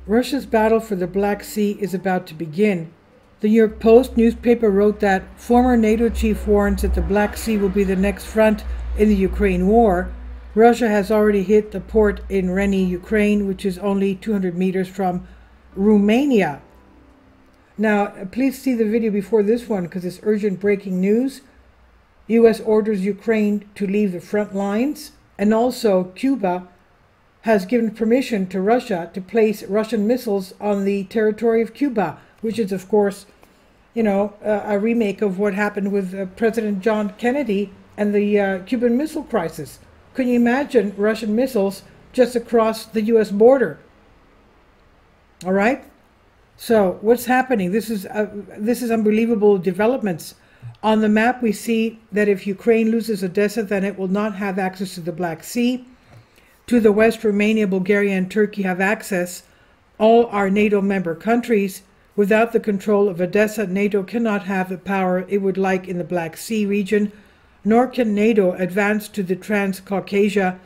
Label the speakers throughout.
Speaker 1: Russia's battle for the Black Sea is about to begin. The New York Post newspaper wrote that former NATO chief warns that the Black Sea will be the next front in the Ukraine war. Russia has already hit the port in Reni, Ukraine, which is only 200 meters from Romania. Now, please see the video before this one because it's urgent breaking news. U.S. orders Ukraine to leave the front lines, and also Cuba has given permission to Russia to place Russian missiles on the territory of Cuba, which is, of course, a remake of what happened with President John Kennedy and the Cuban Missile Crisis. Can you imagine Russian missiles just across the U.S. border? All right? So what's happening? This is unbelievable developments. On the map, we see that if Ukraine loses Odessa, then it will not have access to the Black Sea. To the west, Romania, Bulgaria, and Turkey have access. All are NATO member countries. Without the control of Odessa, NATO cannot have the power it would like in the Black Sea region, nor can NATO advance to the Transcaucasia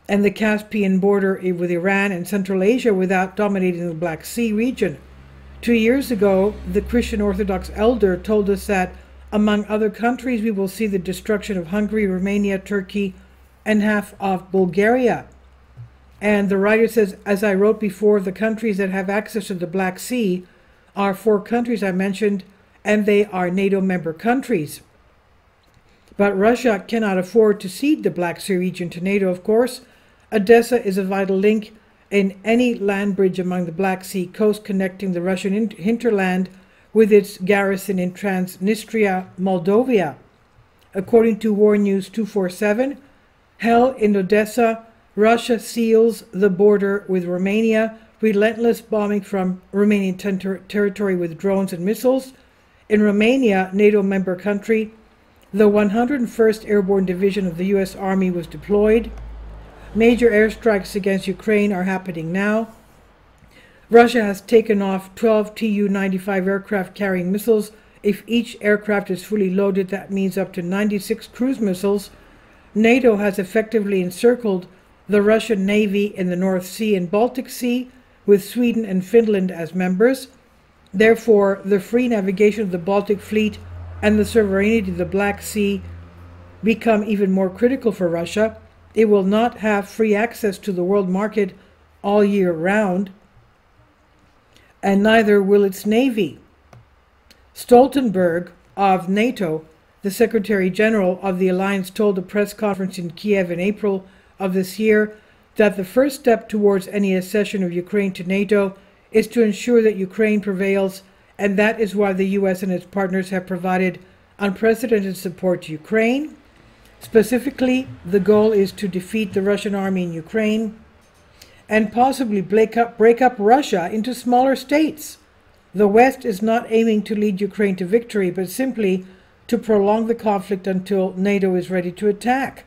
Speaker 1: and the Caspian border with Iran and Central Asia without dominating the Black Sea region. 2 years ago, the Christian Orthodox elder told us that, among other countries, we will see the destruction of Hungary, Romania, Turkey, and half of Bulgaria. And the writer says, as I wrote before, the countries that have access to the Black Sea are 4 countries I mentioned, and they are NATO member countries. But Russia cannot afford to cede the Black Sea region to NATO, of course. Odessa is a vital link in any land bridge among the Black Sea coast connecting the Russian hinterland with its garrison in Transnistria, Moldova. According to War News 247, hell in Odessa, Russia seals the border with Romania, relentless bombing from Romanian territory with drones and missiles. In Romania, NATO member country, the 101st Airborne Division of the U.S. Army was deployed. Major airstrikes against Ukraine are happening now. Russia has taken off 12 Tu-95 aircraft carrying missiles. If each aircraft is fully loaded, that means up to 96 cruise missiles. NATO has effectively encircled the Russian Navy in the North Sea and Baltic Sea, with Sweden and Finland as members. Therefore, the free navigation of the Baltic Fleet and the sovereignty of the Black Sea become even more critical for Russia. It will not have free access to the world market all year round, and neither will its navy. Stoltenberg of NATO, the Secretary General of the alliance, told a press conference in Kiev in April of this year that the first step towards any accession of Ukraine to NATO is to ensure that Ukraine prevails, and that is why the U.S. and its partners have provided unprecedented support to Ukraine. Specifically, the goal is to defeat the Russian army in Ukraine and possibly break up Russia into smaller states. The West is not aiming to lead Ukraine to victory, but simply to prolong the conflict until NATO is ready to attack.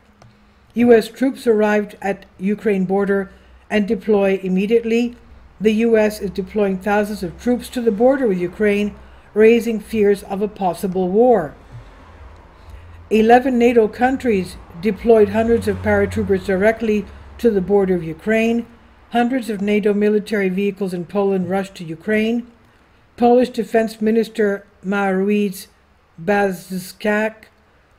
Speaker 1: U.S. troops arrived at Ukraine border and deploy immediately. The U.S. is deploying thousands of troops to the border with Ukraine, raising fears of a possible war. 11 NATO countries deployed hundreds of paratroopers directly to the border of Ukraine. Hundreds of NATO military vehicles in Poland rushed to Ukraine. Polish Defense Minister Mariusz Błaszczak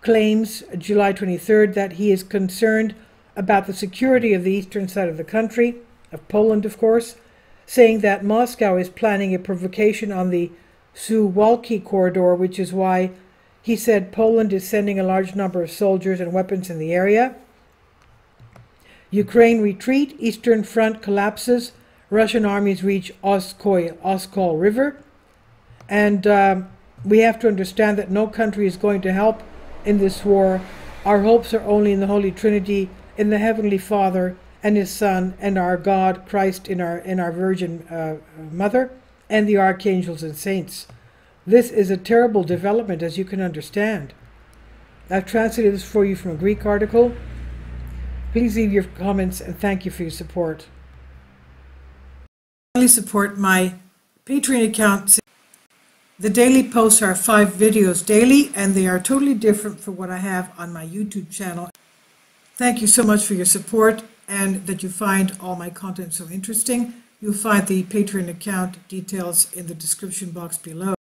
Speaker 1: claims July 23rd that he is concerned about the security of the eastern side of the country, of Poland, of course, saying that Moscow is planning a provocation on the Suwalki corridor, which is why he said Poland is sending a large number of soldiers and weapons in the area. Ukraine retreat, Eastern Front collapses, Russian armies reach Oskol River. And we have to understand that no country is going to help in this war. Our hopes are only in the Holy Trinity, in the Heavenly Father and His Son, and our God, Christ, in our Virgin Mother, and the archangels and saints. This is a terrible development, as you can understand. I've translated this for you from a Greek article. Please leave your comments, and thank you for your support. Please support my Patreon account. The daily posts are 5 videos daily, and they are totally different from what I have on my YouTube channel. Thank you so much for your support, and that you find all my content so interesting. You'll find the Patreon account details in the description box below.